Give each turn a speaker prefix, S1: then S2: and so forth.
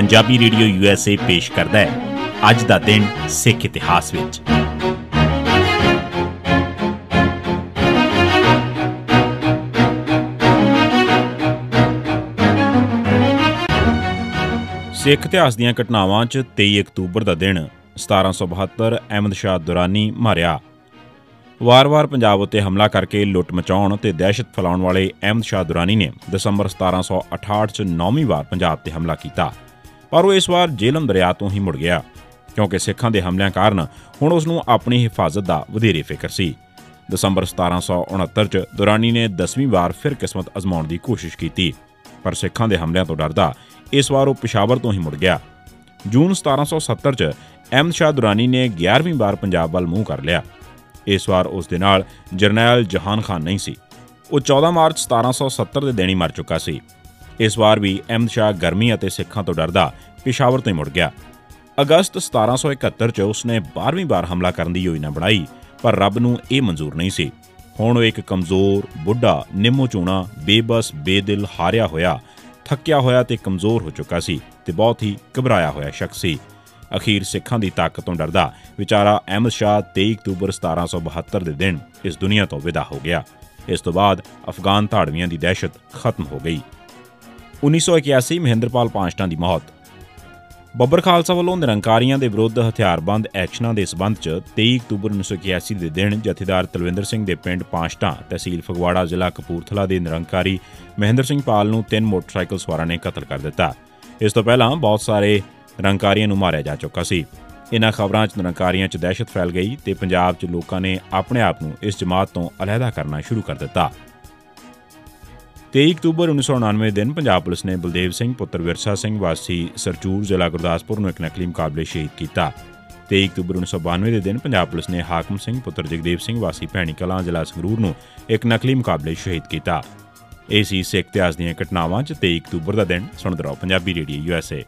S1: Punjabi radio USA पेश करता है अज दा दिन सिख इतिहास विच। सिख इतिहास दीआं घटनावां च 23 अक्तूबर दा दिन 1772 अहमद शाह दुरानी मारिया। वार-वार पंजाब उत्ते हमला करके लुੱਟ मचाउण ते दहशत फैलाउण वाले अहमद शाह दुरानी ने दसंबर 1768 च 9वीं वार पंजाब ते हमला कीता, पर वो इस वार झेलम दरिया तो ही मुड़ गया क्योंकि सिखां दे हमलिਆਂ ਕਾਰਨ ਹੁਣ ਉਸ ਨੂੰ ਆਪਣੀ ਹਿਫਾਜ਼ਤ ਦਾ ਵਧੇਰੇ ਫਿਕਰ ਸੀ। ਦਸੰਬਰ 1769 ਚ ਦੁਰਾਨੀ ਨੇ 10ਵੀਂ ਵਾਰ ਫਿਰ ਕਿਸਮਤ ਅਜ਼ਮਾਉਣ ਦੀ ਕੋਸ਼ਿਸ਼ ਕੀਤੀ, ਪਰ ਸਿੱਖਾਂ ਦੇ ਹਮਲਿਆਂ ਤੋਂ ਡਰਦਾ ਇਸ ਵਾਰ ਉਹ ਪਿਸ਼ਾਵਰ ਤੋਂ ਹੀ ਮੁੜ ਗਿਆ। ਜੂਨ 1770 ਚ ਅਹਿਮਦ ਸ਼ਾਹ ਦੁਰਾਨੀ ਨੇ 11ਵੀਂ ਵਾਰ ਪੰਜਾਬ ਵੱਲ ਮੂੰਹ ਕਰ ਲਿਆ। ਇਸ ਵਾਰ ਉਸ ਦੇ ਨਾਲ ਜਰਨੈਲ ਜਹਾਨ ਖਾਨ ਨਹੀਂ ਸੀ। ਉਹ 14 ਮਾਰਚ 1770 ਦੇ ਦਿਨ ਹੀ ਮਰ ਚੁੱਕਾ ਸੀ। ਇਸ ਵਾਰ ਵੀ ਅਹਿਮਦ ਸ਼ਾਹ ਗਰਮੀ ਅਤੇ ਸਿੱਖਾਂ ਤੋਂ ਡਰਦਾ ਪਿਸ਼ਾਵਰ ਤੋਂ ਹੀ ਮੁੜ ਗਿਆ। ਅਗਸਤ 1771 ਚ ਉਸਨੇ 12ਵੀਂ ਵਾਰ ਹਮਲਾ ਕਰਨ ਦੀ ਯੋਜਨਾ ਬਣਾਈ, ਪਰ ਰੱਬ ਨੂੰ ਇਹ ਮਨਜ਼ੂਰ ਨਹੀਂ ਸੀ। ਹੁਣ ਉਹ ਇੱਕ ਕਮਜ਼ੋਰ, ਬੁੱਢਾ, ਨਿੰਮੋ ਚੂਣਾ, ਬੇਬਸ, ਬੇਦਿਲ, ਹਾਰਿਆ ਹੋਇਆ, ਥੱਕਿਆ ਹੋਇਆ ਤੇ ਕਮਜ਼ੋਰ ਹੋ ਚੁੱਕਾ ਸੀ ਤੇ ਬਹੁਤ ਹੀ ਘਬਰਾਇਆ ਹੋਇਆ ਸ਼ਖਸ ਸੀ। ਅਖੀਰ ਸਿੱਖਾਂ ਦੀ ਤਾਕਤ ਤੋਂ ਡਰਦਾ ਵਿਚਾਰਾ ਅਹਿਮਦ ਸ਼ਾਹ 23 ਅਕਤੂਬਰ 1772 ਦੇ ਦਿਨ ਇਸ ਦੁਨੀਆ ਤੋਂ ਵਿਦਾ ਹੋ ਗਿਆ। ਇਸ ਤੋਂ ਬਾਅਦ ਅਫਗਾਨ ਧਾੜਵੀਆਂ ਦੀ ਦਹਿਸ਼ਤ ਖਤਮ ਹੋ ਗਈ। 1981 ਮਹਿੰਦਰਪਾਲ ਪਾਂਸ਼ਟਾ ਦੀ ਮੌਤ। ਬੱਬਰ ਖਾਲਸਾ ਵੱਲੋਂ ਨਿਰੰਕਾਰੀਆਂ ਦੇ ਵਿਰੁੱਧ ਹਥਿਆਰਬੰਦ ਐਕਸ਼ਨਾਂ ਦੇ ਸਬੰਧ 'ਚ 23 ਅਕਤੂਬਰ 1981 ਦੇ ਦਿਨ ਜਥੇਦਾਰ ਤਲਵਿੰਦਰ ਸਿੰਘ ਦੇ ਪਿੰਡ ਪਾਂਸ਼ਟਾ, ਤਹਿਸੀਲ ਫਗਵਾੜਾ, ਜ਼ਿਲ੍ਹਾ ਕਪੂਰਥਲਾ ਦੇ ਨਿਰੰਕਾਰੀ ਮਹਿੰਦਰ ਸਿੰਘ ਪਾਲ ਨੂੰ 3 ਮੋਟਰਸਾਈਕਲ ਸਵਾਰਾਂ ਨੇ ਕਤਲ ਕਰ ਦਿੱਤਾ। ਇਸ ਤੋਂ ਪਹਿਲਾਂ ਬਹੁਤ ਸਾਰੇ ਨਿਰੰਕਾਰੀਆਂ ਨੂੰ ਮਾਰਿਆ ਜਾ ਚੁੱਕਾ ਸੀ। ਇਨ੍ਹਾਂ ਖਬਰਾਂ 'ਚ ਨਿਰੰਕਾਰੀਆਂ 'ਚ ਦਹਿਸ਼ਤ ਫੈਲ ਗਈ ਤੇ ਪੰਜਾਬ 'ਚ ਲੋਕਾਂ ਨੇ ਆਪਣੇ ਆਪ ਨੂੰ ਇਸ ਜਮਾਤ ਤੋਂ ਅਲੱਗਾ ਕਰਨਾ ਸ਼ੁਰੂ ਕਰ ਦਿੱਤਾ। 23 ਅਕਤੂਬਰ 1999 ਦਿਨ ਪੰਜਾਬ ਪੁਲਿਸ ਨੇ ਬਲਦੇਵ ਸਿੰਘ ਪੁੱਤਰ ਵਿਰਸਾ ਸਿੰਘ ਵਾਸੀ ਸਰਚੂਰ, ਜ਼ਿਲ੍ਹਾ ਗੁਰਦਾਸਪੁਰ ਨੂੰ ਇੱਕ ਨਕਲੀ ਮੁਕਾਬਲੇ ਸ਼ਹੀਦ ਕੀਤਾ। 23 ਅਕਤੂਬਰ 1992 ਦੇ ਦਿਨ ਪੰਜਾਬ ਪੁਲਿਸ ਨੇ ਹਾਕਮ ਸਿੰਘ ਪੁੱਤਰ ਜਗਦੇਵ ਸਿੰਘ ਵਾਸੀ ਭੈਣੀ ਕਲਾਂ, ਜ਼ਿਲ੍ਹਾ ਸੰਗਰੂਰ ਨੂੰ ਇੱਕ ਨਕਲੀ ਮੁਕਾਬਲੇ ਸ਼ਹੀਦ ਕੀਤਾ। ਇਹ ਸੀ ਸਿੱਖ ਇਤਿਹਾਸ ਦੀਆਂ ਘਟਨਾਵਾਂ 'ਚ 23 ਅਕਤੂਬਰ ਦਾ ਦਿਨ। ਸੁਣਦੇ ਰਹੋ ਪੰਜਾਬੀ ਰੇਡੀਓ USA।